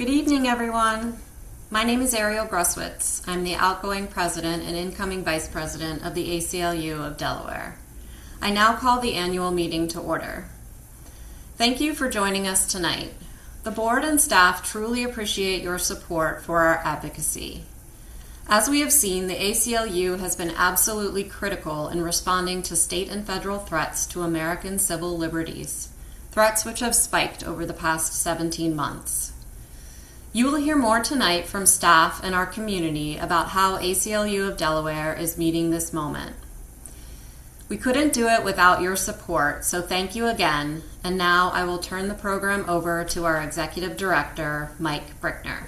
Good evening, everyone. My name is Ariel Gruswitz. I'm the outgoing president and incoming vice president of the ACLU of Delaware. I now call the annual meeting to order. Thank you for joining us tonight. The board and staff truly appreciate your support for our advocacy. As we have seen, the ACLU has been absolutely critical in responding to state and federal threats to American civil liberties, threats which have spiked over the past 17 months. You will hear more tonight from staff and our community about how ACLU of Delaware is meeting this moment. We couldn't do it without your support, so thank you again. And now I will turn the program over to our Executive Director, Mike Brickner.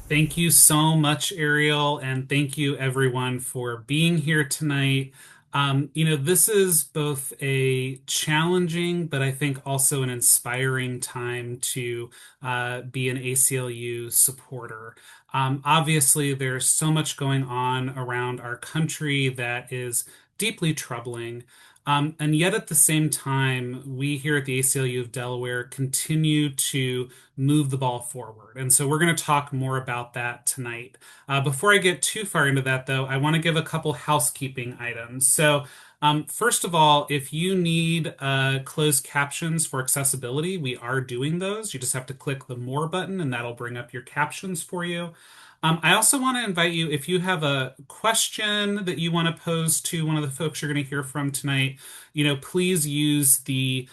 Thank you so much, Ariel, and thank you everyone for being here tonight. This is both a challenging, but I think also an inspiring time to be an ACLU supporter. Obviously, there's so much going on around our country that is deeply troubling. And yet at the same time, we here at the ACLU of Delaware continue to move the ball forward. And so we're going to talk more about that tonight. Before I get too far into that, though, I want to give a couple housekeeping items. So first of all, if you need closed captions for accessibility, we are doing those. You just have to click the More button, and that'll bring up your captions for you. I also want to invite you, if you have a question that you want to pose to one of the folks you're going to hear from tonight, please use the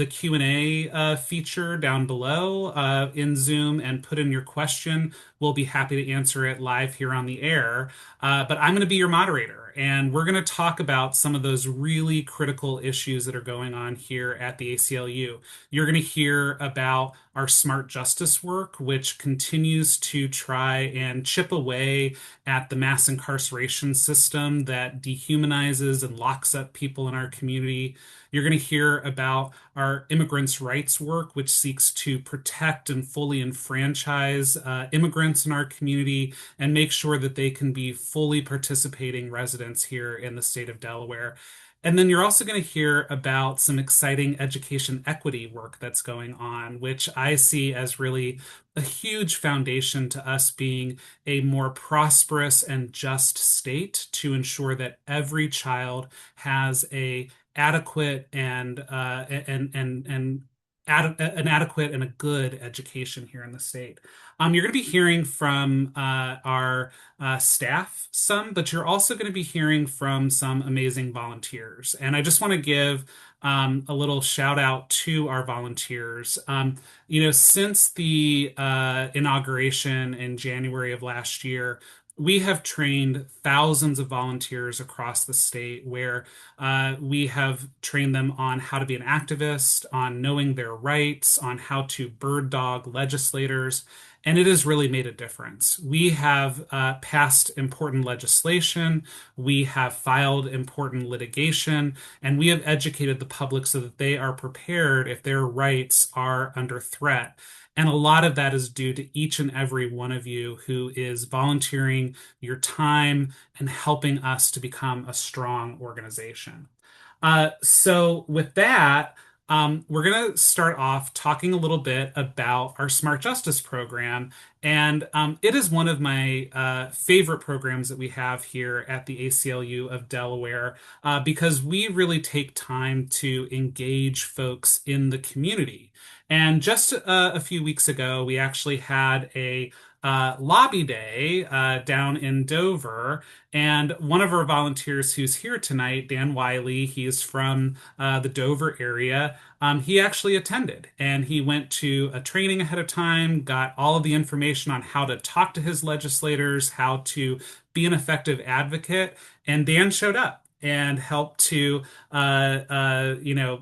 Q&A feature down below in Zoom and put in your question. We'll be happy to answer it live here on the air. But I'm going to be your moderator, and we're going to talk about some of those really critical issues that are going on here at the ACLU. You're going to hear about our smart justice work, which continues to try and chip away at the mass incarceration system that dehumanizes and locks up people in our community. You're going to hear about our immigrants' rights work, which seeks to protect and fully enfranchise immigrants in our community and make sure that they can be fully participating residents here in the state of Delaware. And then you're also going to hear about some exciting education equity work that's going on, which I see as really a huge foundation to us being a more prosperous and just state to ensure that every child has a adequate an adequate and a good education here in the state. You're going to be hearing from our staff some, but you're also going to be hearing from some amazing volunteers. And I just want to give a little shout out to our volunteers. Since the inauguration in January of last year, we have trained thousands of volunteers across the state where we have trained them on how to be an activist, on knowing their rights, on how to bird dog legislators, and it has really made a difference. We have passed important legislation, we have filed important litigation, and we have educated the public so that they are prepared if their rights are under threat. And a lot of that is due to each and every one of you who is volunteering your time and helping us to become a strong organization. So with that, we're going to start off talking a little bit about our Smart Justice program. And it is one of my favorite programs that we have here at the ACLU of Delaware because we really take time to engage folks in the community. And just a few weeks ago, we actually had a lobby day down in Dover. And one of our volunteers who's here tonight, Dan Wiley, he's from the Dover area. He actually attended and he went to a training ahead of time, got all of the information on how to talk to his legislators, how to be an effective advocate. And Dan showed up and help to,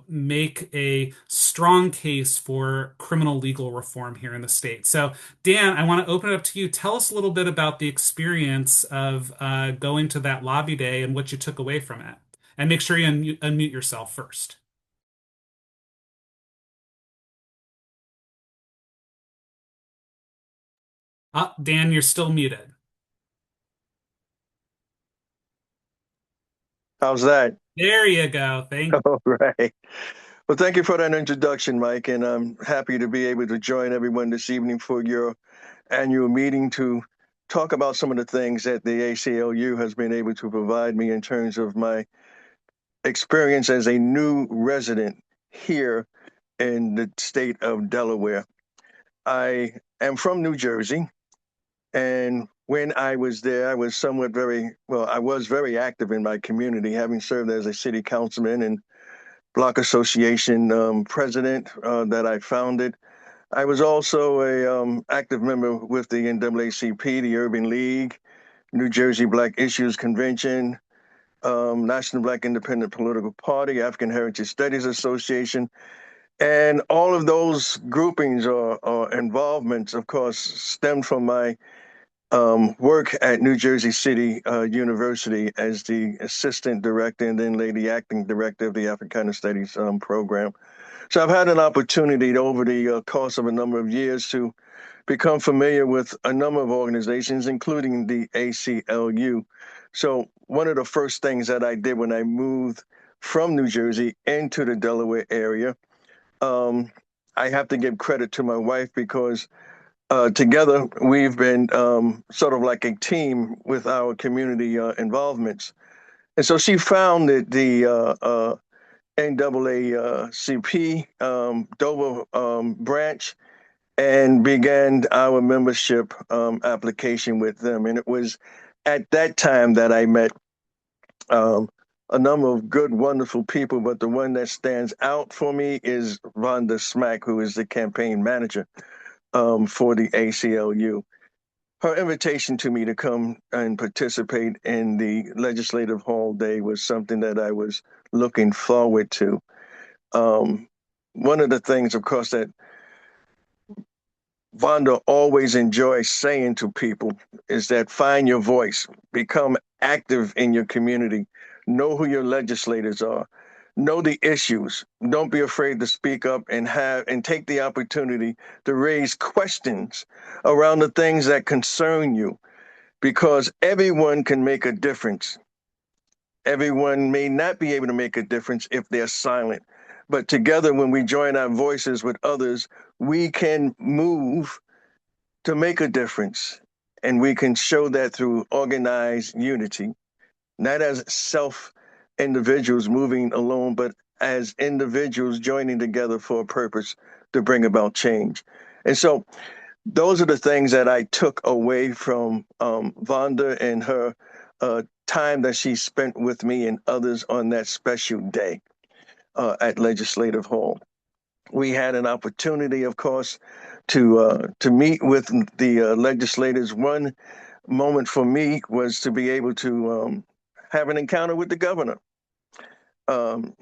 make a strong case for criminal legal reform here in the state. So, Dan, I want to open it up to you. Tell us a little bit about the experience of going to that lobby day and what you took away from it. And make sure you unmute yourself first. Dan, you're still muted. How's that? There you go. Thank you. All right. Well, thank you for that introduction, Mike, and I'm happy to be able to join everyone this evening for your annual meeting to talk about some of the things that the ACLU has been able to provide me in terms of my experience as a new resident here in the state of Delaware. I am from New Jersey, and when I was there, I was I was very active in my community, having served as a city councilman and block association president that I founded. I was also a active member with the NAACP, the Urban League, New Jersey Black Issues Convention, National Black Independent Political Party, African Heritage Studies Association, and all of those groupings or involvements, of course, stemmed from my work at New Jersey City University as the assistant director and then later the acting director of the Africana Studies program. So I've had an opportunity over the course of a number of years to become familiar with a number of organizations, including the ACLU. So one of the first things that I did when I moved from New Jersey into the Delaware area, I have to give credit to my wife because together we've been sort of like a team with our community involvements. And so she founded the NAACP Dover branch and began our membership application with them. And it was at that time that I met um, a number of good, wonderful people, but the one that stands out for me is Rhonda Smack, who is the campaign manager for the ACLU. Her invitation to me to come and participate in the Legislative Hall Day was something that I was looking forward to. Um, One of the things, of course, that Vonda always enjoys saying to people is that find your voice, become active in your community, know who your legislators are, know the issues. Don't be afraid to speak up and take the opportunity to raise questions around the things that concern you because everyone can make a difference. Everyone may not be able to make a difference if they're silent. But together, when we join our voices with others, we can move to make a difference. And we can show that through organized unity, not as self individuals moving alone, but as individuals joining together for a purpose to bring about change. And so those are the things that I took away from Vonda and her time that she spent with me and others on that special day at Legislative Hall. We had an opportunity, of course, to meet with the legislators. One moment for me was to be able to have an encounter with the governor.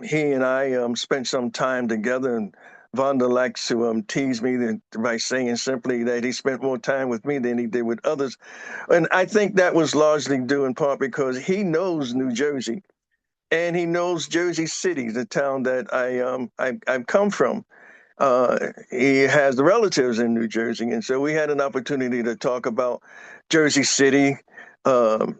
He and I spent some time together, and Vonda likes to tease me by saying simply that he spent more time with me than he did with others. And I think that was largely due in part because he knows New Jersey and he knows Jersey City, the town that I've come from. He has relatives in New Jersey, and so we had an opportunity to talk about Jersey City,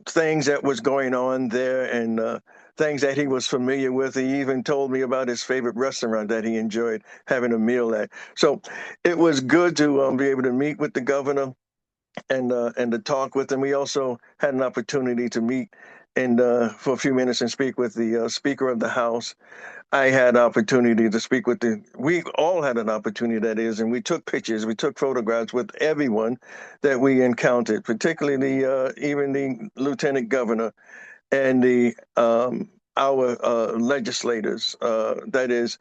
things that was going on there, and things that he was familiar with. He even told me about his favorite restaurant that he enjoyed having a meal at. So it was good to be able to meet with the governor and to talk with him. We also had an opportunity to meet and for a few minutes and speak with the Speaker of the House. I had opportunity to speak with we all had an opportunity, that is, and we took pictures, we took photographs with everyone that we encountered, particularly even the Lieutenant Governor and our legislators. That is,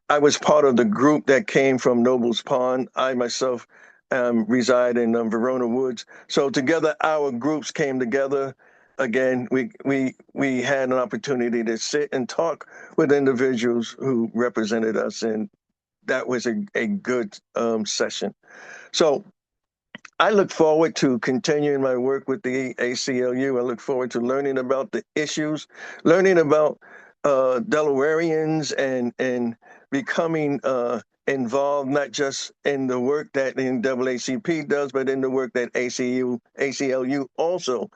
I was part of the group that came from Nobles Pond. I myself reside in Verona Woods. So together, our groups came together. Again, we had an opportunity to sit and talk with individuals who represented us, and that was a good session. So I look forward to continuing my work with the ACLU. I look forward to learning about the issues, learning about Delawareans, and becoming involved not just in the work that the NAACP does, but in the work that ACLU also,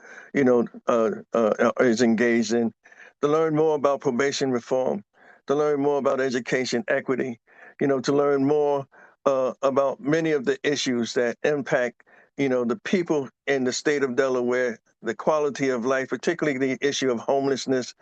is engaged in. To learn more about probation reform, to learn more about education equity, to learn more about many of the issues that impact, the people in the state of Delaware, the quality of life, particularly the issue of homelessness.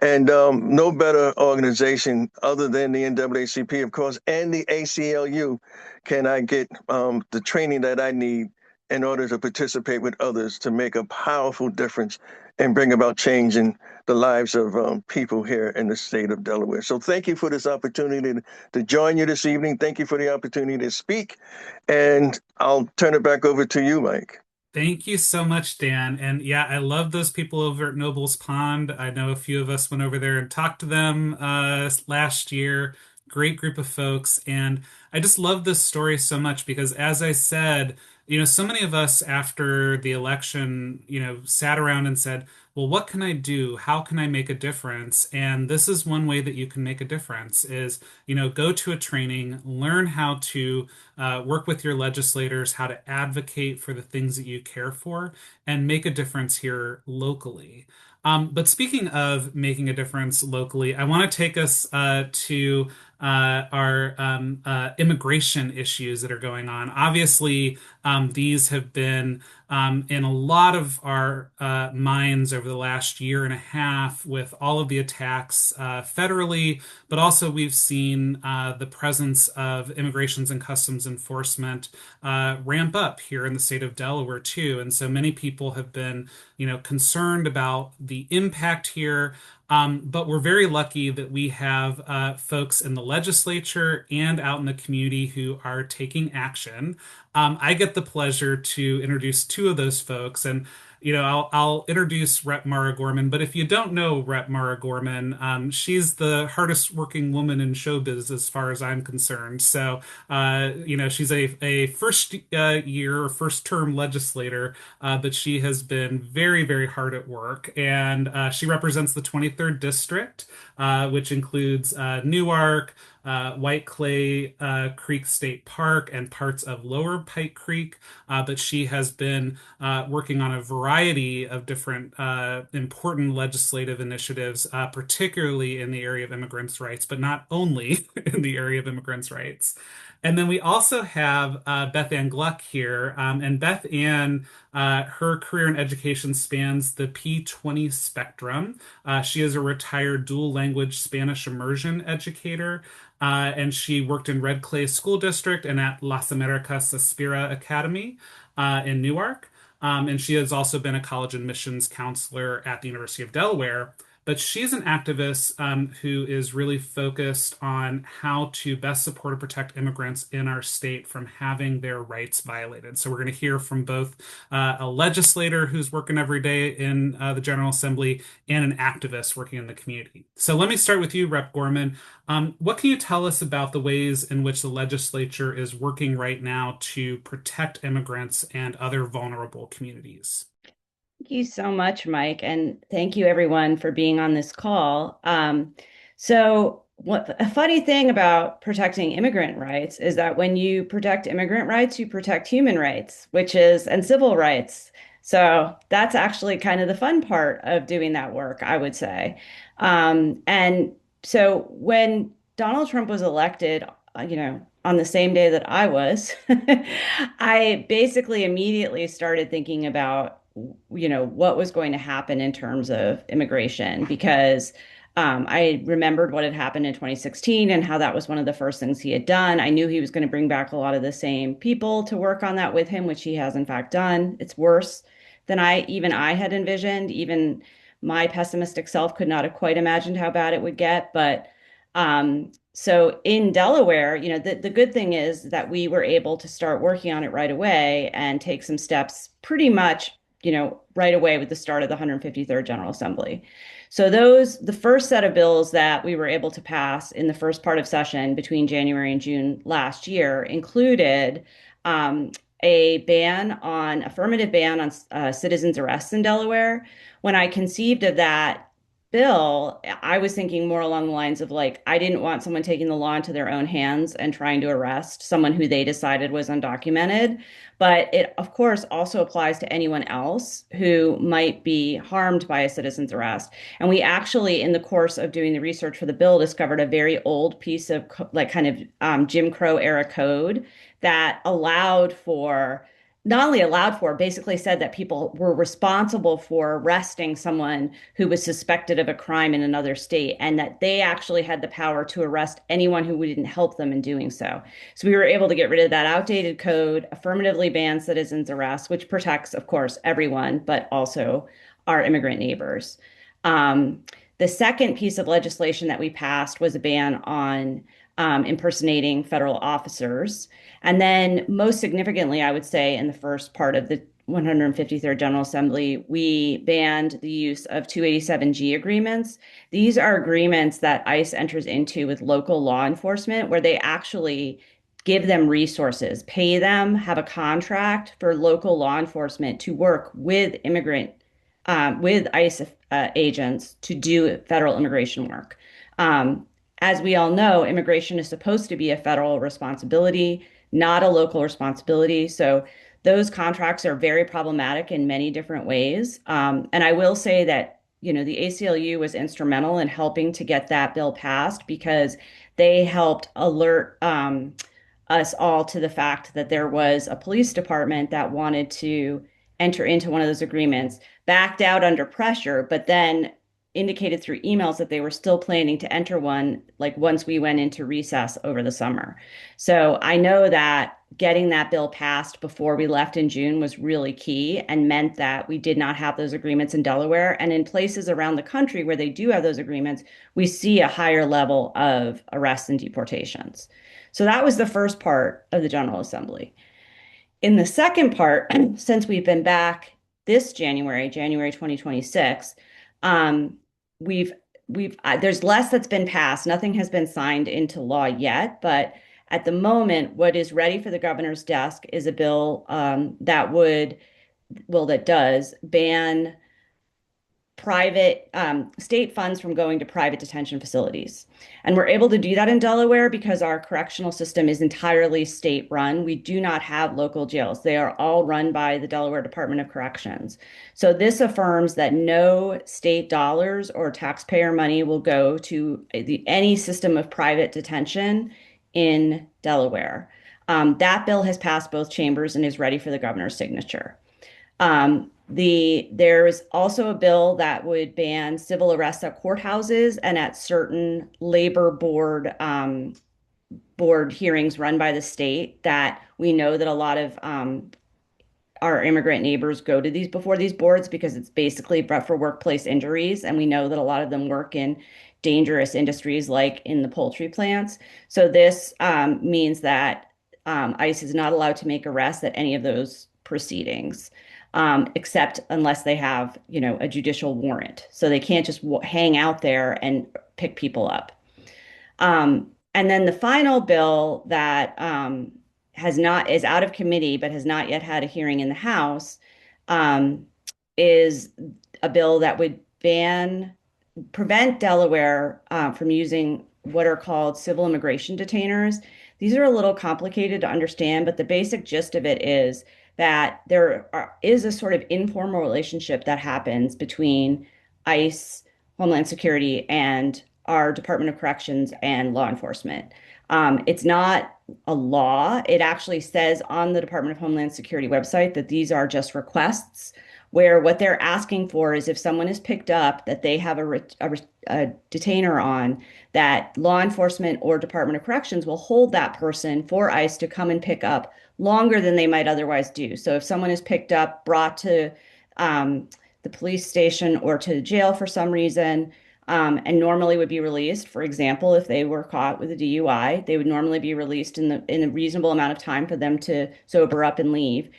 And no better organization other than the NAACP, of course, and the ACLU can I get the training that I need in order to participate with others to make a powerful difference and bring about change in the lives of people here in the state of Delaware. So thank you for this opportunity to join you this evening. Thank you for the opportunity to speak. And I'll turn it back over to you, Mike. Thank you so much, Dan. And yeah, I love those people over at Noble's Pond. I know a few of us went over there and talked to them last year. Great group of folks. And I just love this story so much because, as I said, so many of us after the election, sat around and said, well, what can I do? How can I make a difference? And this is one way that you can make a difference is, go to a training, learn how to work with your legislators, how to advocate for the things that you care for, and make a difference here locally. But speaking of making a difference locally, I want to take us to our immigration issues that are going on. Obviously, these have been in a lot of our minds over the last year and a half with all of the attacks federally, but also we've seen the presence of immigrations and customs enforcement ramp up here in the state of Delaware too. And so many people have been, concerned about the impact here. But we're very lucky that we have folks in the legislature and out in the community who are taking action. I get the pleasure to introduce two of those folks, and I'll introduce Rep. Mara Gorman. But if you don't know Rep. Mara Gorman, she's the hardest working woman in showbiz as far as I'm concerned. So, she's a first year or first term legislator, but she has been very, very hard at work. And she represents the 23rd District, which includes Newark, White Clay Creek State Park, and parts of Lower Pike Creek. But she has been working on a variety of different important legislative initiatives, particularly in the area of immigrants' rights, but not only in the area of immigrants' rights. And then we also have Beth Ann Gluck here. And Beth Ann, her career in education spans the P20 spectrum. She is a retired dual language Spanish immersion educator. And she worked in Red Clay School District and at Las Americas Aspira Academy in Newark. And she has also been a college admissions counselor at the University of Delaware. But she's an activist who is really focused on how to best support and protect immigrants in our state from having their rights violated. So we're going to hear from both a legislator who's working every day in the General Assembly and an activist working in the community. So let me start with you, Rep. Gorman. What can you tell us about the ways in which the legislature is working right now to protect immigrants and other vulnerable communities? Thank you so much, Mike, and thank you everyone for being on this call. A funny thing about protecting immigrant rights is that when you protect immigrant rights, you protect human rights, and civil rights. So that's actually kind of the fun part of doing that work, I would say. And so when Donald Trump was elected, on the same day that I was, I basically immediately started thinking about what was going to happen in terms of immigration, because I remembered what had happened in 2016 and how that was one of the first things he had done. I knew he was going to bring back a lot of the same people to work on that with him, which he has in fact done. It's worse than I had envisioned. Even my pessimistic self could not have quite imagined how bad it would get. But so in Delaware, the good thing is that we were able to start working on it right away and take some steps pretty much right away with the start of the 153rd General Assembly. So the first set of bills that we were able to pass in the first part of session between January and June last year included a affirmative ban on citizens' arrests in Delaware. When I conceived of that bill, I was thinking more along the lines of like, I didn't want someone taking the law into their own hands and trying to arrest someone who they decided was undocumented. But it, of course, also applies to anyone else who might be harmed by a citizen's arrest. And we actually, in the course of doing the research for the bill, discovered a very old piece of like kind of Jim Crow era code that allowed for not only allowed for, basically said that people were responsible for arresting someone who was suspected of a crime in another state, and that they actually had the power to arrest anyone who didn't help them in doing so. So we were able to get rid of that outdated code, affirmatively ban citizens arrest, which protects, of course, everyone, but also our immigrant neighbors. The second piece of legislation that we passed was a ban on impersonating federal officers. And then, most significantly, I would say, in the first part of the 153rd General Assembly, we banned the use of 287G agreements. These are agreements that ICE enters into with local law enforcement where they actually give them resources, pay them, have a contract for local law enforcement to work with with ICE agents to do federal immigration work. As we all know, immigration is supposed to be a federal responsibility, not a local responsibility. So those contracts are very problematic in many different ways. And I will say that, the ACLU was instrumental in helping to get that bill passed because they helped alert us all to the fact that there was a police department that wanted to enter into one of those agreements, backed out under pressure, but then indicated through emails that they were still planning to enter one, like once we went into recess over the summer. So I know that getting that bill passed before we left in June was really key and meant that we did not have those agreements in Delaware. And in places around the country where they do have those agreements, we see a higher level of arrests and deportations. So that was the first part of the General Assembly. In the second part, since we've been back this January 2026, we've there's less that's been passed. Nothing has been signed into law yet, but at the moment, what is ready for the governor's desk is a bill that does ban private state funds from going to private detention facilities. And we're able to do that in Delaware because our correctional system is entirely state run. We do not have local jails. They are all run by the Delaware Department of Corrections. So this affirms that no state dollars or taxpayer money will go to any system of private detention in Delaware. That bill has passed both chambers and is ready for the governor's signature. There is also a bill that would ban civil arrests at courthouses and at certain labor board hearings run by the state that we know that a lot of our immigrant neighbors go to before these boards because it's basically for workplace injuries. And we know that a lot of them work in dangerous industries like in the poultry plants. So this means that ICE is not allowed to make arrests at any of those proceedings. Except unless they have, a judicial warrant. So they can't just hang out there and pick people up. And then the final bill that is out of committee but has not yet had a hearing in the House is a bill that would prevent Delaware from using what are called civil immigration detainers. These are a little complicated to understand, but the basic gist of it is that there is a sort of informal relationship that happens between ICE, Homeland Security, and our Department of Corrections and law enforcement. It's not a law. It actually says on the Department of Homeland Security website that these are just requests, where what they're asking for is if someone is picked up that they have a detainer on, that law enforcement or Department of Corrections will hold that person for ICE to come and pick up longer than they might otherwise do. So if someone is picked up, brought to the police station or to jail for some reason, and normally would be released, for example, if they were caught with a DUI, they would normally be released in a reasonable amount of time for them to sober up and leave.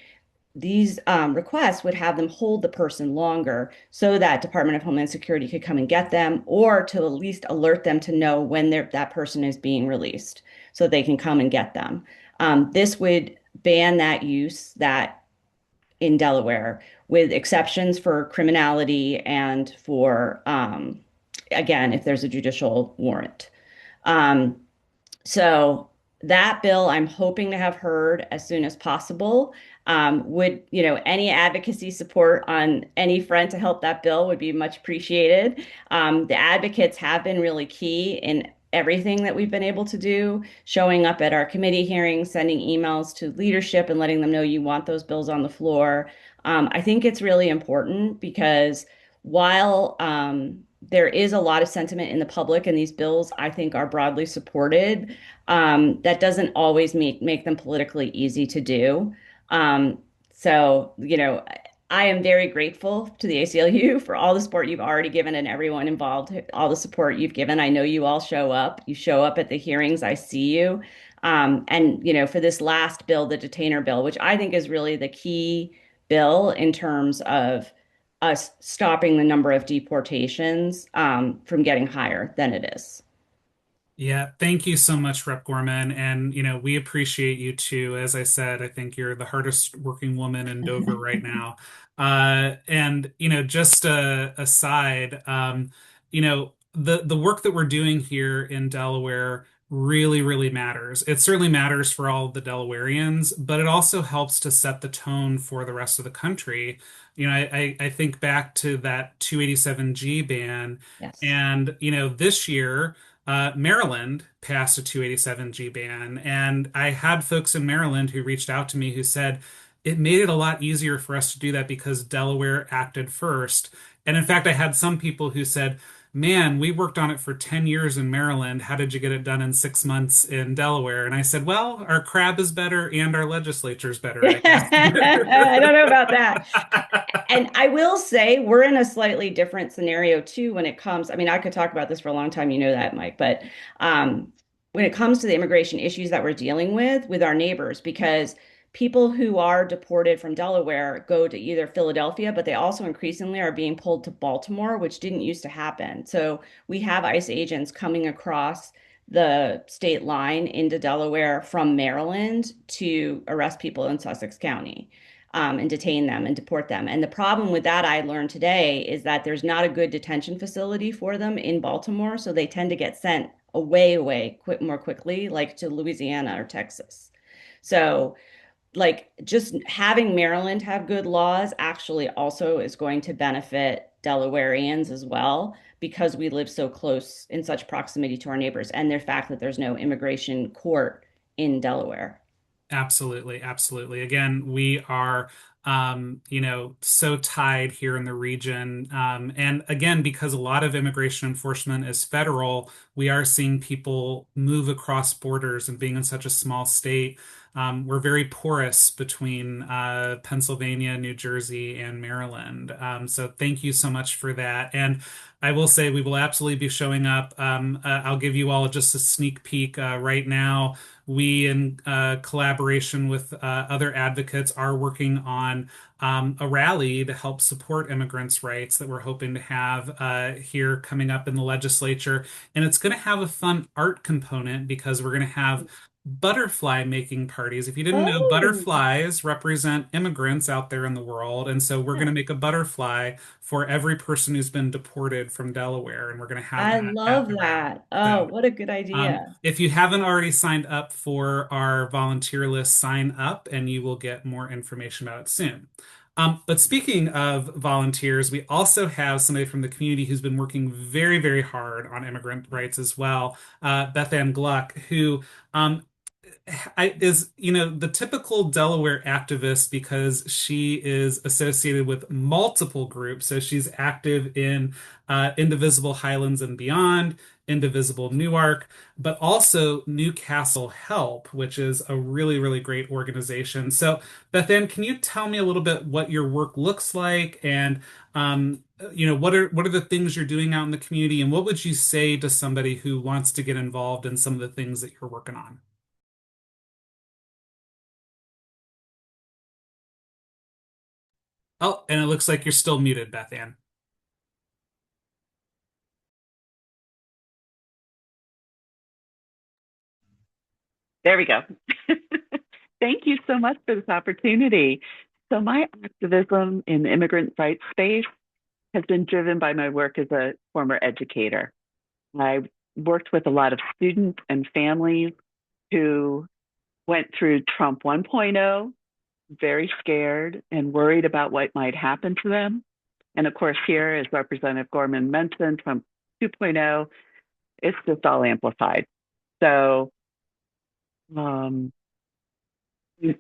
These requests would have them hold the person longer so that Department of Homeland Security could come and get them, or to at least alert them to know when that person is being released so they can come and get them. This would ban that use in Delaware, with exceptions for criminality and for again, if there's a judicial warrant. Um, so that bill, I'm hoping to have heard as soon as possible. Would, any advocacy support on any front to help that bill would be much appreciated. The advocates have been really key in everything that we've been able to do, showing up at our committee hearings, sending emails to leadership and letting them know you want those bills on the floor. I think it's really important because while there is a lot of sentiment in the public, and these bills, I think, are broadly supported, that doesn't always make them politically easy to do. Um, so, I am very grateful to the ACLU for all the support you've already given and everyone involved, all the support you've given. I know you all show up. You show up at the hearings. I see you. And, for this last bill, the detainer bill, which I think is really the key bill in terms of us stopping the number of deportations from getting higher than it is. Yeah, thank you so much, Rep. Gorman. And, we appreciate you too. As I said, I think you're the hardest working woman in Dover right now. And, just a aside, the work that we're doing here in Delaware really, really matters. It certainly matters for all of the Delawareans, but it also helps to set the tone for the rest of the country. I think back to that 287G ban, Yes. and, this year, Maryland passed a 287G ban, and I had folks in Maryland who reached out to me who said it made it a lot easier for us to do that because Delaware acted first. And in fact, I had some people who said, "Man, we worked on it for 10 years in Maryland. How did you get it done in 6 months in Delaware?" And I said, "Well, our crab is better and our legislature is better, I guess." I don't know about that. And I will say we're in a slightly different scenario too when it comes. I mean, I could talk about this for a long time, you know that, Mike, but when it comes to the immigration issues that we're dealing with our neighbors, because people who are deported from Delaware go to either Philadelphia, but they also increasingly are being pulled to Baltimore, which didn't used to happen. So we have ICE agents coming across the state line into Delaware from Maryland to arrest people in Sussex County, and detain them and deport them. And the problem with that, I learned today, is that there's not a good detention facility for them in Baltimore. So they tend to get sent away more quickly, like to Louisiana or Texas. So, like, just having Maryland have good laws actually also is going to benefit Delawareans as well, because we live so close in such proximity to our neighbors, and the fact that there's no immigration court in Delaware. Absolutely, absolutely. Again, we are, so tied here in the region. And again, because a lot of immigration enforcement is federal, we are seeing people move across borders, and being in such a small state, we're very porous between Pennsylvania, New Jersey, and Maryland. So thank you so much for that. And I will say we will absolutely be showing up. I'll give you all just a sneak peek right now. We, in collaboration with other advocates, are working on a rally to help support immigrants' rights that we're hoping to have here coming up in the legislature. And it's going to have a fun art component because we're going to have butterfly making parties. If you didn't know, Oh, butterflies represent immigrants out there in the world. And so we're going to make a butterfly for every person who's been deported from Delaware. And we're going to have I that at love the rally. that. Oh, So what a good idea. if you haven't already signed up for our volunteer list, sign up and you will get more information about it soon. But speaking of volunteers, we also have somebody from the community who's been working very, very hard on immigrant rights as well, Beth Ann Gluck, who is, the typical Delaware activist because she is associated with multiple groups. So she's active in Indivisible Highlands and Beyond, Indivisible Newark, but also Newcastle Help, which is a really, really great organization. So, Beth Ann, can you tell me a little bit what your work looks like, and what are the things you're doing out in the community, and what would you say to somebody who wants to get involved in some of the things that you're working on? Oh, and it looks like you're still muted, Beth Ann. There we go. Thank you so much for this opportunity. So my activism in the immigrant rights space has been driven by my work as a former educator. I worked with a lot of students and families who went through Trump 1.0, very scared and worried about what might happen to them. And of course, here, as Representative Gorman mentioned, Trump 2.0, it's just all amplified. So I'm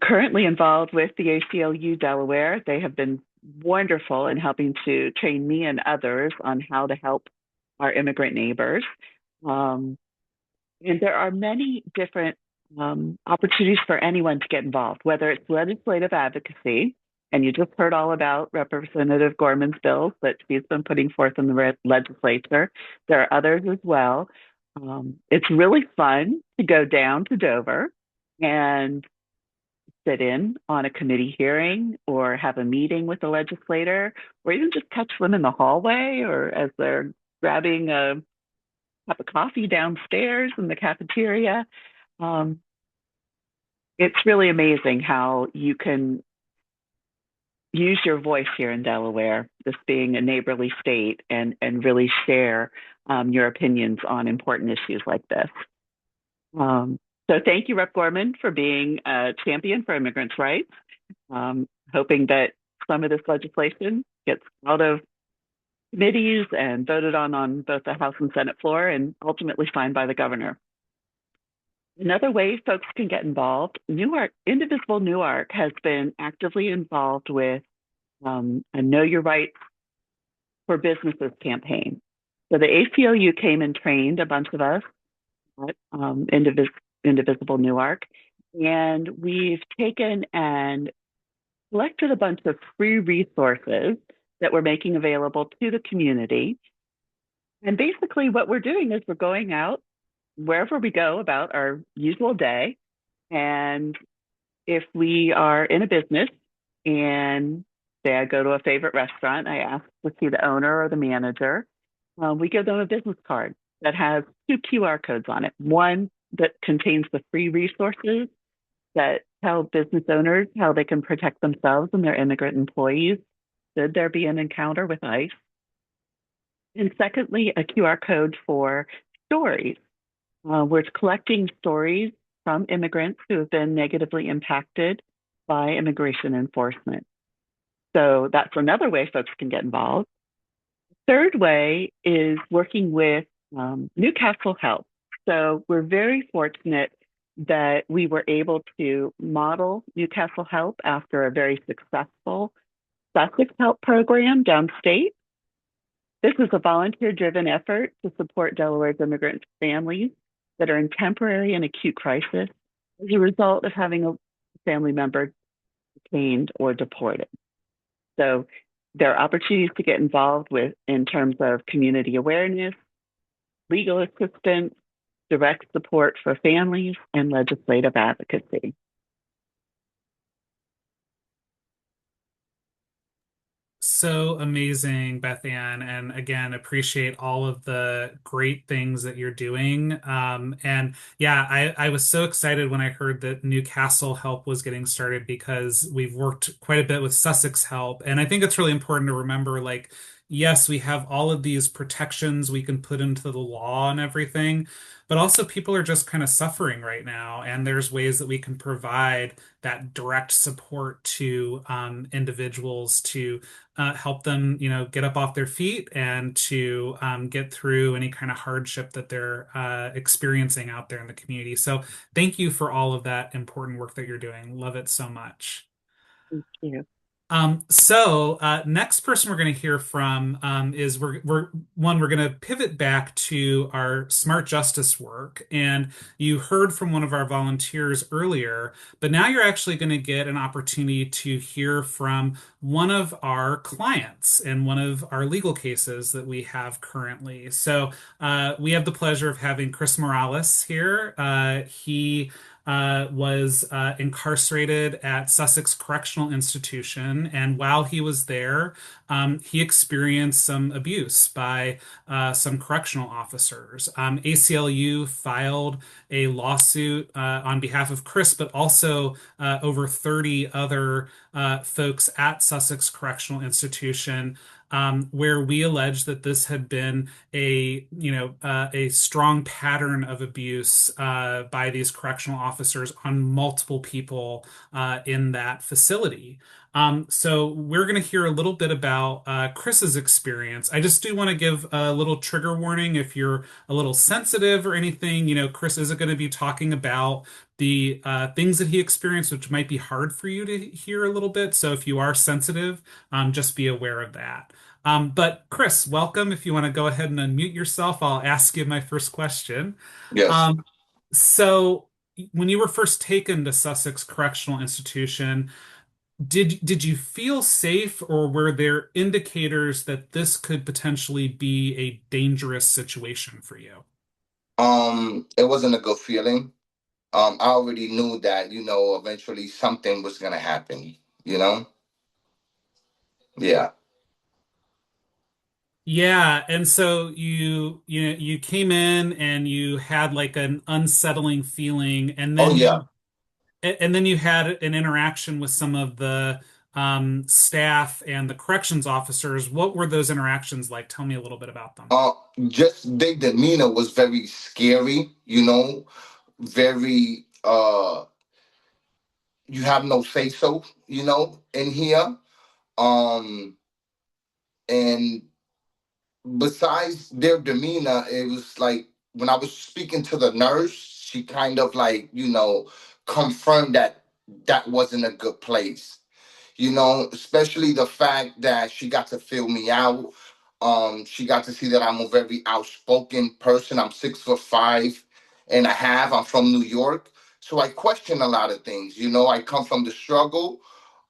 currently involved with the ACLU Delaware. They have been wonderful in helping to train me and others on how to help our immigrant neighbors. And there are many different opportunities for anyone to get involved, whether it's legislative advocacy, and you just heard all about Representative Gorman's bills that she's been putting forth in the legislature. There are others as well. It's really fun to go down to Dover and sit in on a committee hearing or have a meeting with a legislator, or even just catch them in the hallway or as they're grabbing a cup of coffee downstairs in the cafeteria. It's really amazing how you can use your voice here in Delaware, this being a neighborly state, and really share your opinions on important issues like this. So thank you, Rep. Gorman, for being a champion for immigrants' rights. Hoping that some of this legislation gets out of committees and voted on both the House and Senate floor and ultimately signed by the governor. Another way folks can get involved, Indivisible Newark has been actively involved with a Know Your Rights for Businesses campaign. So the ACLU came and trained a bunch of us at Indivisible Newark, and we've taken and collected a bunch of free resources that we're making available to the community. And basically what we're doing is we're going out wherever we go about our usual day. And if we are in a business and say I go to a favorite restaurant, I ask to see the owner or the manager, we give them a business card that has 2 QR codes on it. One that contains the free resources that tell business owners how they can protect themselves and their immigrant employees should there be an encounter with ICE. And secondly, a QR code for stories. We're collecting stories from immigrants who have been negatively impacted by immigration enforcement. So that's another way folks can get involved. Third way is working with Newcastle Help. So we're very fortunate that we were able to model Newcastle Help after a very successful Sussex Help program downstate. This is a volunteer-driven effort to support Delaware's immigrant families that are in temporary and acute crisis as a result of having a family member detained or deported. So there are opportunities to get involved with in terms of community awareness, legal assistance, direct support for families, and legislative advocacy. So amazing, Beth Ann, and again, appreciate all of the great things that you're doing. And yeah, I was so excited when I heard that Newcastle Help was getting started because we've worked quite a bit with Sussex Help. And I think it's really important to remember, like, yes, we have all of these protections we can put into the law and everything, but also people are just kind of suffering right now. And there's ways that we can provide that direct support to individuals to help them, get up off their feet and to get through any kind of hardship that they're experiencing out there in the community. So thank you for all of that important work that you're doing. Love it so much. Thank you. Next person we're going to hear from is we're going to pivot back to our smart justice work. And you heard from one of our volunteers earlier, but now you're actually going to get an opportunity to hear from one of our clients in one of our legal cases that we have currently. So we have the pleasure of having Chris Morales here. He was incarcerated at Sussex Correctional Institution. And while he was there, he experienced some abuse by some correctional officers. ACLU filed a lawsuit on behalf of Chris, but also over 30 other folks at Sussex Correctional Institution where we allege that this had been a strong pattern of abuse by these correctional officers on multiple people in that facility. So we're going to hear a little bit about Chris's experience. I just do want to give a little trigger warning if you're a little sensitive or anything. Chris is going to be talking about the things that he experienced, which might be hard for you to hear a little bit. So if you are sensitive, just be aware of that. But Chris, welcome. If you want to go ahead and unmute yourself, I'll ask you my first question. Yes. So when you were first taken to Sussex Correctional Institution, did you feel safe, or were there indicators that this could potentially be a dangerous situation for you? It wasn't a good feeling. I already knew that, eventually something was gonna happen, you know? Yeah. Yeah, and so you came in and you had like an unsettling feeling, and Oh then yeah. you had an interaction with some of the staff and the corrections officers. What were those interactions like? Tell me a little bit about them. Uh, just their demeanor was very scary, very you have no say so, in here. Um, and besides their demeanor, it was like when I was speaking to the nurse, she kind of like, confirmed that that wasn't a good place. Especially the fact that she got to feel me out. She got to see that I'm a very outspoken person. I'm 6'5.5". I'm from New York. So I question a lot of things. I come from the struggle.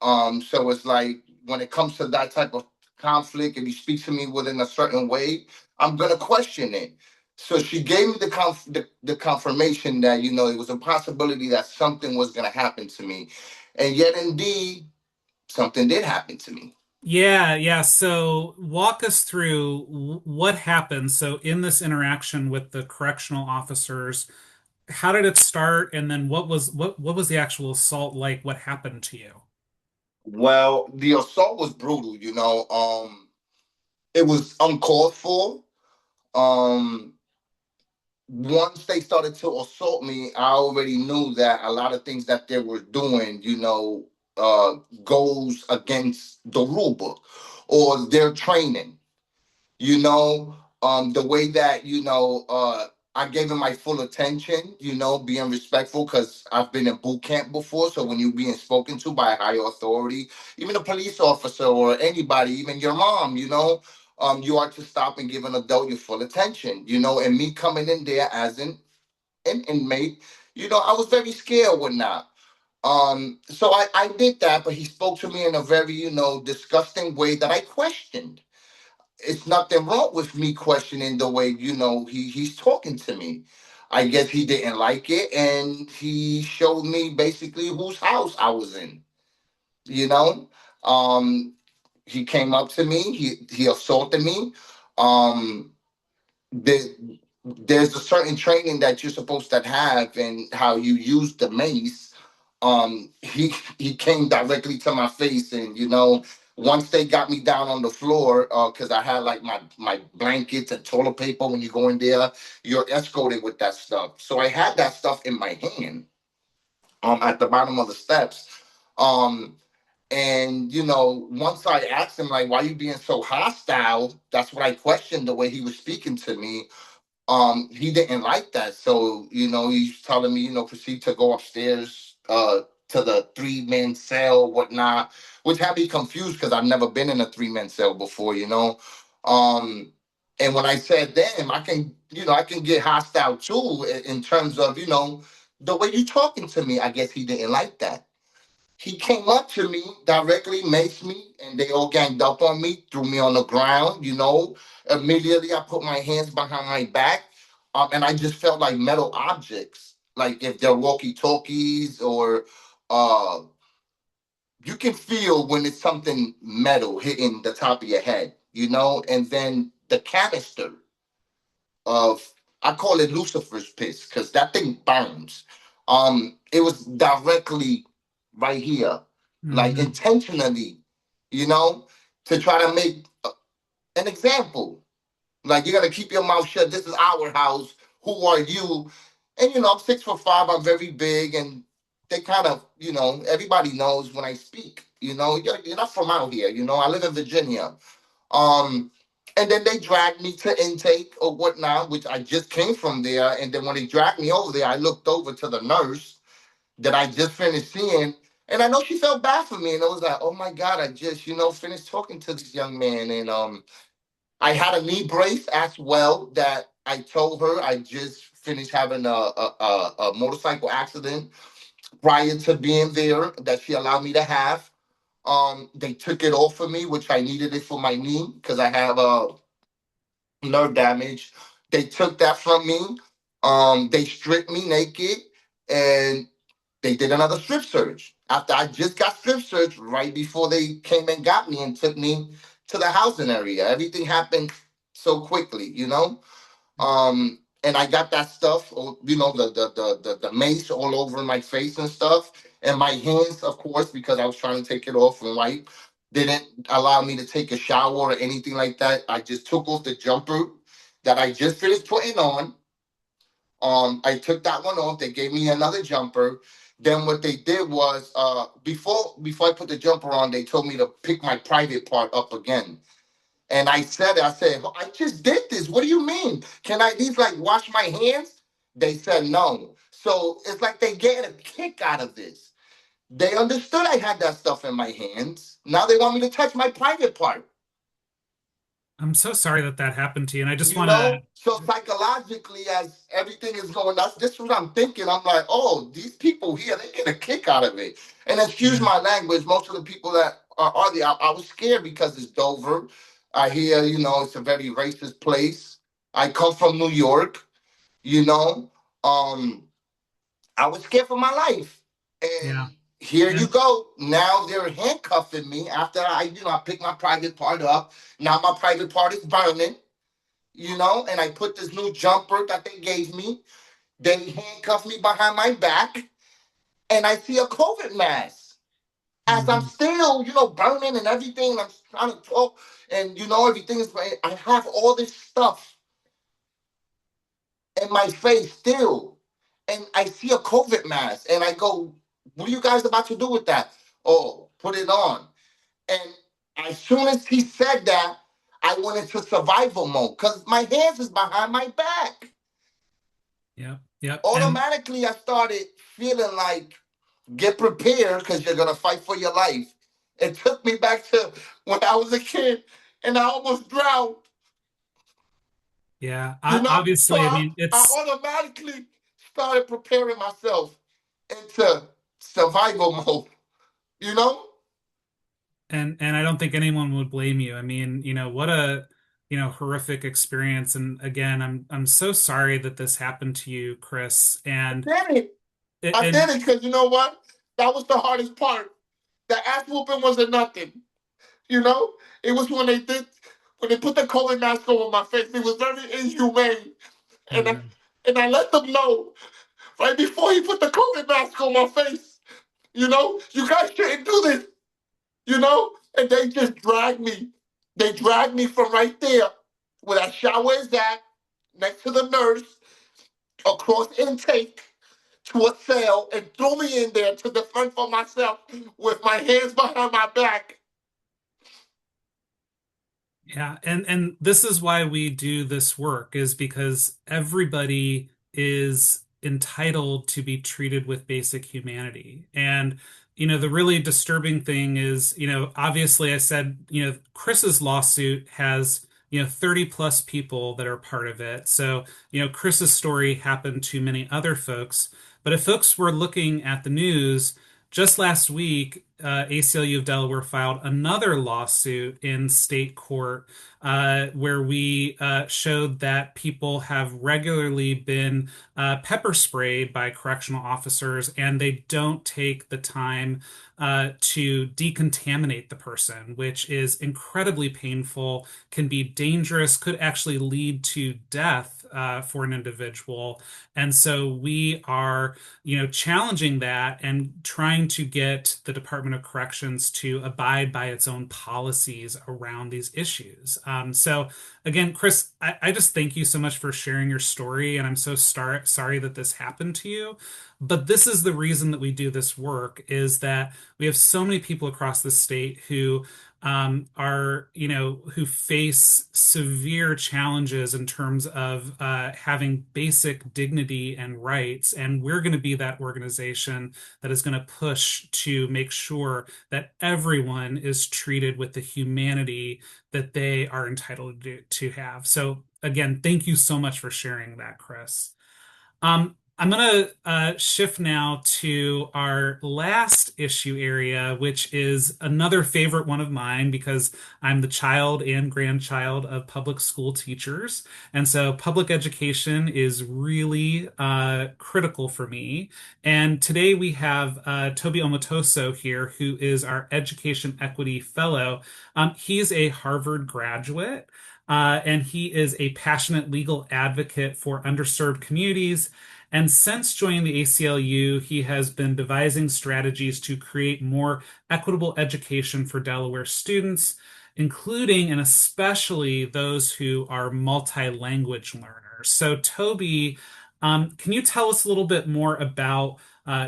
So it's like when it comes to that type of conflict, if you speak to me within a certain way, I'm gonna question it. So she gave me the confirmation that, it was a possibility that something was gonna happen to me. And yet indeed something did happen to me. Yeah, yeah. So walk us through what happened. So in this interaction with the correctional officers, how did it start? And then what was the actual assault like? What happened to you? Well, the assault was brutal, it was uncalled for. Um, Once they started to assault me, I already knew that a lot of things that they were doing, goes against the rule book or their training. The way that I gave him my full attention, being respectful, because I've been in boot camp before. So when you're being spoken to by a higher authority, even a police officer or anybody, even your mom, you are to stop and give an adult your full attention. And me coming in there as an inmate, I was very scared with that. So I did that, but he spoke to me in a very, disgusting way that I questioned. It's nothing wrong with me questioning the way, he's talking to me. I guess he didn't like it, and he showed me basically whose house I was in. You know, um, he came up to me. He assaulted me. Um, there, there's a certain training that you're supposed to have and how you use the mace. He came directly to my face, and once they got me down on the floor, because I had like my blankets and toilet paper. When you go in there, you're escorted with that stuff. So I had that stuff in my hand, at the bottom of the steps. Um, and once I asked him like, "Why you being so hostile?" That's what I questioned, the way he was speaking to me. He didn't like that. So, he's telling me, proceed to go upstairs to the 3-man cell, whatnot, which had me confused because I've never been in a 3-man cell before. Um, and when I said, damn, I can get hostile too in terms of, the way you talking to me. I guess he didn't like that. He came up to me directly, maced me, and they all ganged up on me, threw me on the ground. Immediately, I put my hands behind my back, and I just felt like metal objects, like if they're walkie-talkies or uh, you can feel when it's something metal hitting the top of your head. And then the canister of, I call it Lucifer's piss because that thing burns. It was directly right here, like Mhm. intentionally, you know, to try to make an example. Like, you gotta keep your mouth shut. This is our house. Who are you? And I'm 6'5". I'm very big, and they kind of, everybody knows when I speak. You're not from out here. I live in Virginia. Um, and then they dragged me to intake or whatnot, which I just came from there. And then when they dragged me over there, I looked over to the nurse that I just finished seeing. And I know she felt bad for me. And I was like, oh my God, I just, finished talking to this young man. And I had a knee brace as well that I told her I just finished having a motorcycle accident prior to being there that she allowed me to have. They took it off of me, which I needed it for my knee because I have nerve damage. They took that from me. They stripped me naked and they did another strip search. After I just got strip searched, right before they came and got me and took me to the housing area. Everything happened so quickly. And I got that stuff, the mace all over my face and stuff. And my hands, of course, because I was trying to take it off and wipe, didn't allow me to take a shower or anything like that. I just took off the jumper that I just finished putting on. I took that one off. They gave me another jumper. Then what they did was, before I put the jumper on, they told me to pick my private part up again. And I said, "Oh, I just did this. What do you mean? Can I at least like wash my hands?" They said no. So it's like they getting a kick out of this. They understood I had that stuff in my hands. Now they want me to touch my private part. I'm so sorry that that happened to you. And I just want to, So psychologically, as everything is going, this is what I'm thinking. I'm like, oh, these people here, they get a kick out of it. And excuse yeah, my language, most of the people that are there, I was scared because it's Dover. I hear, it's a very racist place. I come from New York, you know. Um, I was scared for my life. yeah. And here you And go. Now they're handcuffing me after I picked my private part up. Now my private part is burning, and I put this new jumper that they gave me. They handcuffed me behind my back, and I see a COVID mask. As I'm mhm, still, burning and everything, and I'm trying to talk, and everything is. I have all this stuff in my face still, and I see a COVID mask, and I go, "What are you guys about to do with that?" Oh, put it on. And as soon as he said that, I went into survival mode because my hands is behind my back. yep, yep. And Automatically I started feeling like get prepared because you're gonna fight for your life. It took me back to when I was a kid and I almost drowned, yeah, So obviously, I mean, I automatically started preparing myself into survival mode, you know? and I don't think anyone would blame you. I mean, what a, horrific experience. And again, I'm so sorry that this happened to you, Chris. And Did it. I and did it because you know what? That was the hardest part. The ass whooping wasn't nothing. You know, it was when they put the COVID mask over my face. It was very inhumane, and I, mhm, and I let them know right before he put the COVID mask on my face. You guys shouldn't do this. And they just dragged me. They dragged me from right there where that shower is at, next to the nurse, across intake to a cell, and threw me in there to defend for myself with my hands behind my back. yeah, and this is why we do this work, is because everybody is entitled to be treated with basic humanity. And the really disturbing thing is, obviously I said, Chris's lawsuit has 30 plus people that are part of it. So, Chris's story happened to many other folks. But if folks were looking at the news, just last week, ACLU of Delaware filed another lawsuit in state court, where we showed that people have regularly been pepper sprayed by correctional officers, and they don't take the time to decontaminate the person, which is incredibly painful, can be dangerous, could actually lead to death for an individual. And so we are, challenging that and trying to get the Department of Corrections to abide by its own policies around these issues. So again, Chris, I just thank you so much for sharing your story, and I'm so sorry that this happened to you. But this is the reason that we do this work, is that we have so many people across the state who who face severe challenges in terms of having basic dignity and rights. And we're going to be that organization that is going to push to make sure that everyone is treated with the humanity that they are entitled to have. So again, thank you so much for sharing that, Chris. I'm going to shift now to our last issue area, which is another favorite one of mine because I'm the child and grandchild of public school teachers. And so public education is really critical for me. And today we have Toby Omotoso here, who is our Education Equity Fellow. He's a Harvard graduate. And he is a passionate legal advocate for underserved communities. And since joining the ACLU, he has been devising strategies to create more equitable education for Delaware students, including and especially those who are multi-language learners. So Toby, can you tell us a little bit more about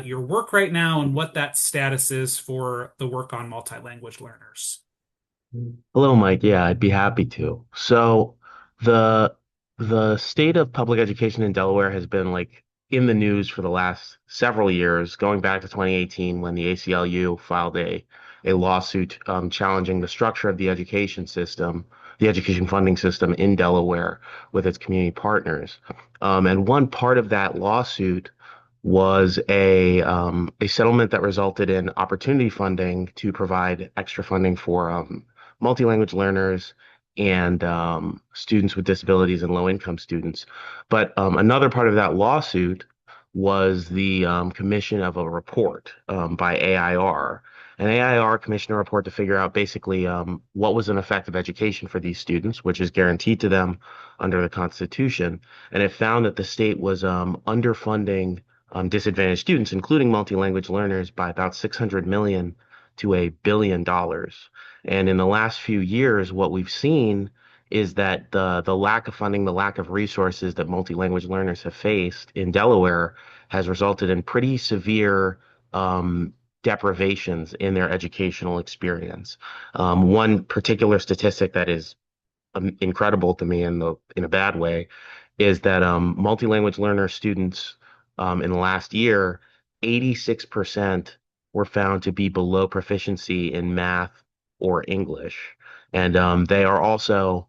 your work right now and what that status is for the work on multi-language learners? Hello, Mike. Yeah, I'd be happy to. So the the state of public education in Delaware has been like in the news for the last several years, going back to 2018 when the ACLU filed a lawsuit challenging the structure of the education system, the education funding system in Delaware with its community partners. And one part of that lawsuit was a settlement that resulted in opportunity funding to provide extra funding for multi-language learners and students with disabilities and low-income students. But another part of that lawsuit was the commission of a report by AIR. And AIR commissioned a report to figure out basically what was an effective education for these students, which is guaranteed to them under the Constitution. And it found that the state was underfunding disadvantaged students, including multi-language learners, by about 600 million to $1 billion. And in the last few years, what we've seen is that the lack of funding, the lack of resources that multi-language learners have faced in Delaware has resulted in pretty severe deprivations in their educational experience. One particular statistic that is incredible to me in a bad way is that multi-language learner students in the last year, 86% were found to be below proficiency in math or English. And they are also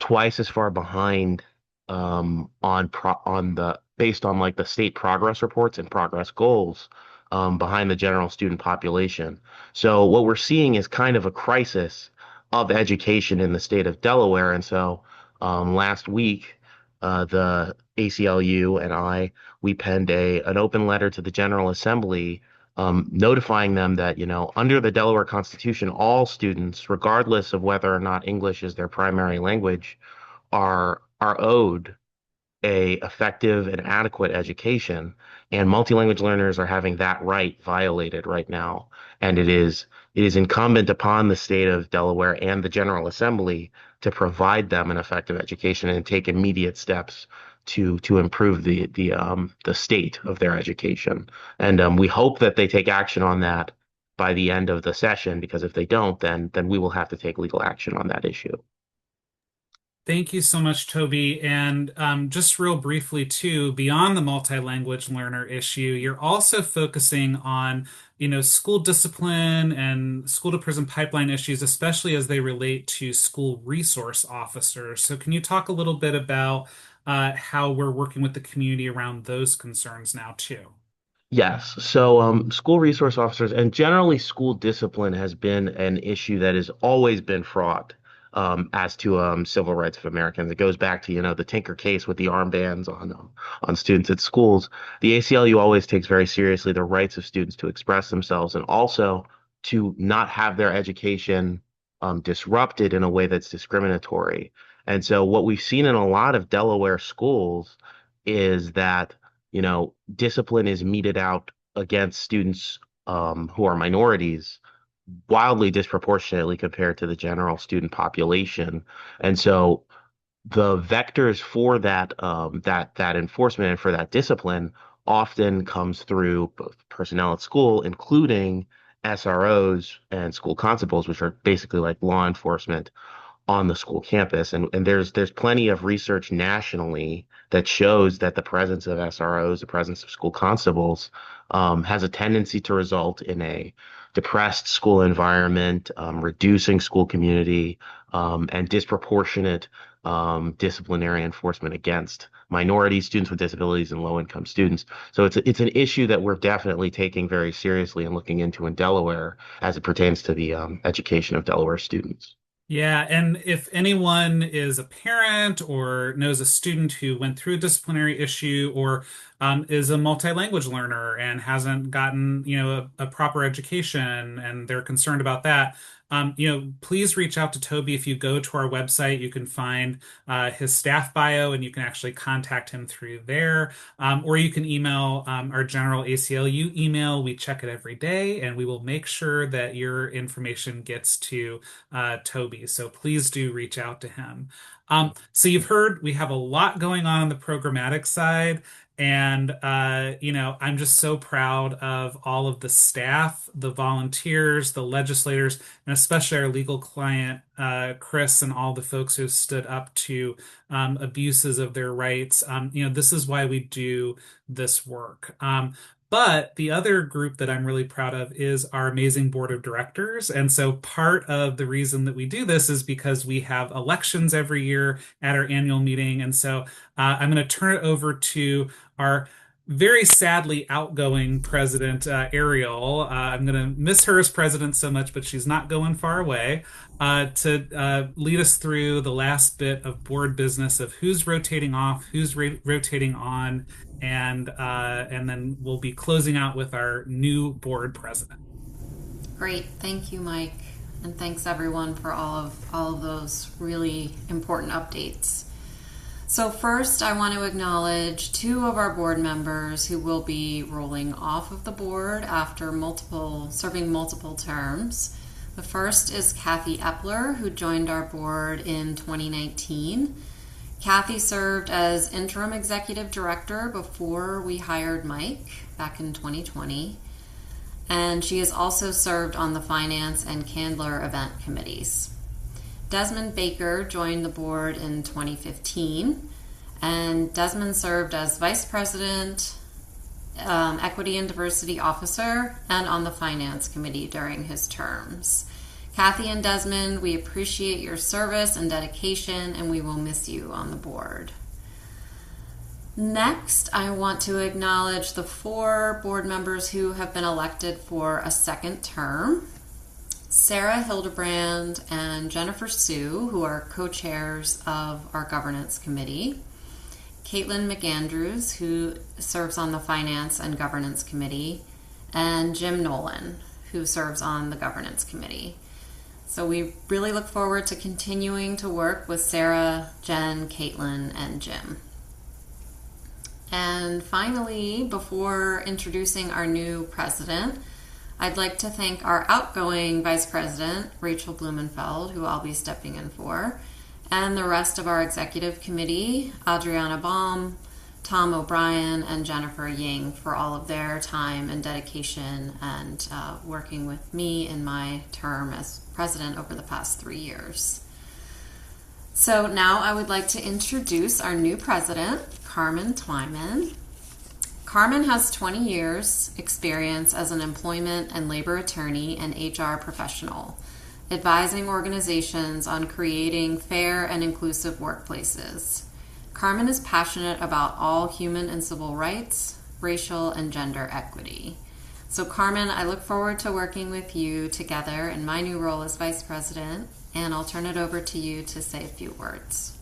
twice as far behind based on like the state progress reports and progress goals behind the general student population. So what we're seeing is kind of a crisis of education in the state of Delaware. And so last week, the ACLU and we penned an open letter to the General Assembly notifying them that, under the Delaware Constitution, all students, regardless of whether or not English is their primary language, are owed a effective and adequate education, and multi-language learners are having that right violated right now. And it is incumbent upon the state of Delaware and the General Assembly to provide them an effective education and take immediate steps to improve the state of their education. And we hope that they take action on that by the end of the session, because if they don't, then we will have to take legal action on that issue. Thank you so much, Toby. And just real briefly, too, beyond the multi-language learner issue, you're also focusing on, school discipline and school to prison pipeline issues, especially as they relate to school resource officers. So can you talk a little bit about how we're working with the community around those concerns now, too? Yes. So school resource officers and generally school discipline has been an issue that has always been fraught as to civil rights of Americans. It goes back to, the Tinker case with the armbands on students at schools. The ACLU always takes very seriously the rights of students to express themselves and also to not have their education disrupted in a way that's discriminatory. And so what we've seen in a lot of Delaware schools is that, discipline is meted out against students who are minorities wildly disproportionately compared to the general student population. And so the vectors for that enforcement and for that discipline often comes through both personnel at school, including SROs and school constables, which are basically like law enforcement on the school campus. And there's plenty of research nationally that shows that the presence of SROs, the presence of school constables, has a tendency to result in a depressed school environment, reducing school community, and disproportionate disciplinary enforcement against minority students with disabilities and low-income students. So it's an issue that we're definitely taking very seriously and looking into in Delaware as it pertains to the education of Delaware students. Yeah, and if anyone is a parent or knows a student who went through a disciplinary issue or is a multi-language learner and hasn't gotten, a proper education and they're concerned about that, please reach out to Toby. If you go to our website, you can find his staff bio and you can actually contact him through there. Or you can email our general ACLU email. We check it every day and we will make sure that your information gets to Toby. So please do reach out to him. So you've heard we have a lot going on the programmatic side. And, I'm just so proud of all of the staff, the volunteers, the legislators, and especially our legal client, Chris, and all the folks who stood up to abuses of their rights. This is why we do this work. But the other group that I'm really proud of is our amazing board of directors. And so part of the reason that we do this is because we have elections every year at our annual meeting. And so I'm going to turn it over to our very sadly outgoing president, Ariel. I'm going to miss her as president so much, but she's not going far away, to lead us through the last bit of board business of who's rotating off, who's rotating on, and then we'll be closing out with our new board president. Great. Thank you, Mike. And thanks everyone for all of those really important updates. So first, I want to acknowledge two of our board members who will be rolling off of the board after serving multiple terms. The first is Kathy Epler, who joined our board in 2019. Kathy served as interim executive director before we hired Mike back in 2020. And she has also served on the finance and Candler event committees. Desmond Baker joined the board in 2015, and Desmond served as vice president, equity and diversity officer, and on the finance committee during his terms. Kathy and Desmond, we appreciate your service and dedication, and we will miss you on the board. Next, I want to acknowledge the 4 board members who have been elected for a second term. Sarah Hildebrand and Jennifer Sue, who are co-chairs of our governance committee. Caitlin McAndrews, who serves on the finance and governance committee. And Jim Nolan, who serves on the governance committee. So we really look forward to continuing to work with Sarah, Jen, Caitlin, and Jim. And finally, before introducing our new president, I'd like to thank our outgoing Vice President, Rachel Blumenfeld, who I'll be stepping in for, and the rest of our executive committee, Adriana Baum, Tom O'Brien, and Jennifer Ying, for all of their time and dedication and working with me in my term as president over the past 3 years. So now I would like to introduce our new president, Carmen Twyman. Carmen has 20 years experience as an employment and labor attorney and HR professional, advising organizations on creating fair and inclusive workplaces. Carmen is passionate about all human and civil rights, racial and gender equity. So Carmen, I look forward to working with you together in my new role as vice president, and I'll turn it over to you to say a few words.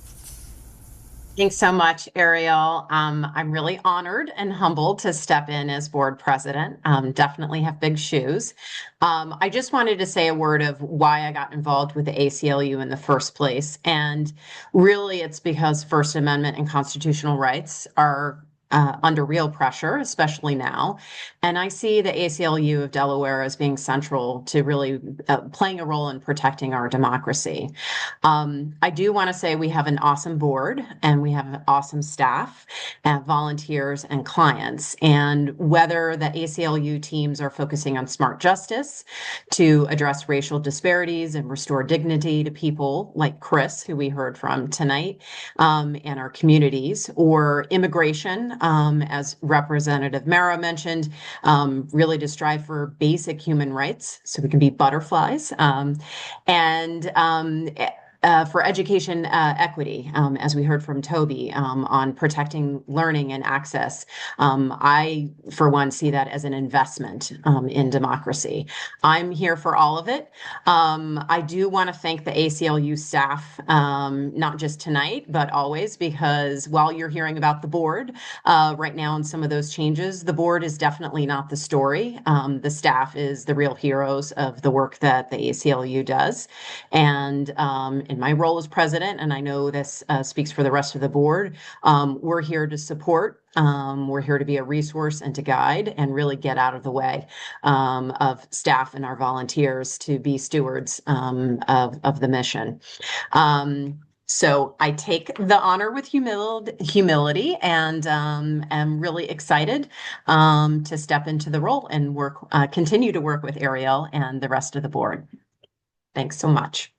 Thanks so much, Ariel. I'm really honored and humbled to step in as board president. Definitely have big shoes. I just wanted to say a word of why I got involved with the ACLU in the first place. And really, it's because First Amendment and constitutional rights are under real pressure, especially now. And I see the ACLU of Delaware as being central to really playing a role in protecting our democracy. I do want to say we have an awesome board and we have an awesome staff, volunteers, and clients. And whether the ACLU teams are focusing on smart justice to address racial disparities and restore dignity to people like Chris, who we heard from tonight, and our communities, or immigration, as Representative Mara mentioned, really to strive for basic human rights so we can be butterflies. And for education equity, as we heard from Toby, on protecting learning and access. I, for one, see that as an investment in democracy. I'm here for all of it. I do want to thank the ACLU staff, not just tonight, but always, because while you're hearing about the board right now and some of those changes, the board is definitely not the story. The staff is the real heroes of the work that the ACLU does. And in my role as president, and I know this speaks for the rest of the board, we're here to support. We're here to be a resource and to guide and really get out of the way of staff and our volunteers to be stewards of the mission. So I take the honor with humility and am really excited to step into the role and continue to work with Ariel and the rest of the board. Thanks so much.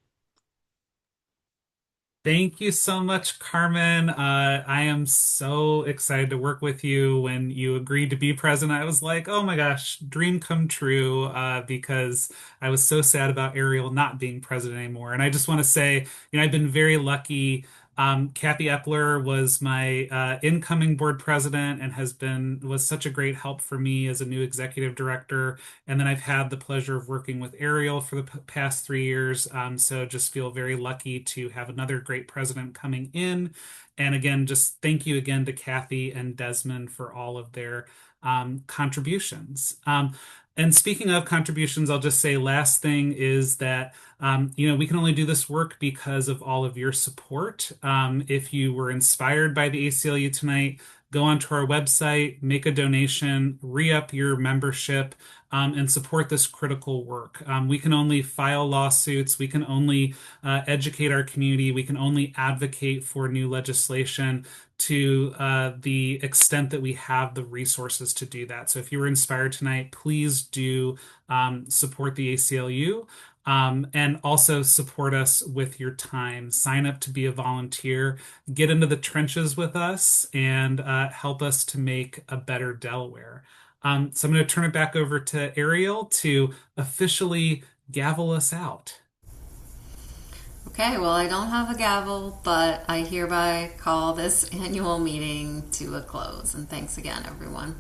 Thank you so much, Carmen. I am so excited to work with you. When you agreed to be president, I was like, oh my gosh, dream come true, because I was so sad about Ariel not being president anymore. And I just want to say, I've been very lucky. Kathy Epler was my incoming board president and was such a great help for me as a new executive director. And then I've had the pleasure of working with Ariel for the past 3 years. So just feel very lucky to have another great president coming in. And again, just thank you again to Kathy and Desmond for all of their contributions. And speaking of contributions, I'll just say last thing is that, we can only do this work because of all of your support. If you were inspired by the ACLU tonight, go onto our website, make a donation, re-up your membership, and support this critical work. We can only file lawsuits. We can only educate our community. We can only advocate for new legislation to the extent that we have the resources to do that. So if you were inspired tonight, please do support the ACLU. And also support us with your time. Sign up to be a volunteer, get into the trenches with us, and help us to make a better Delaware. So I'm going to turn it back over to Ariel to officially gavel us out. Okay, well, I don't have a gavel, but I hereby call this annual meeting to a close. And thanks again, everyone.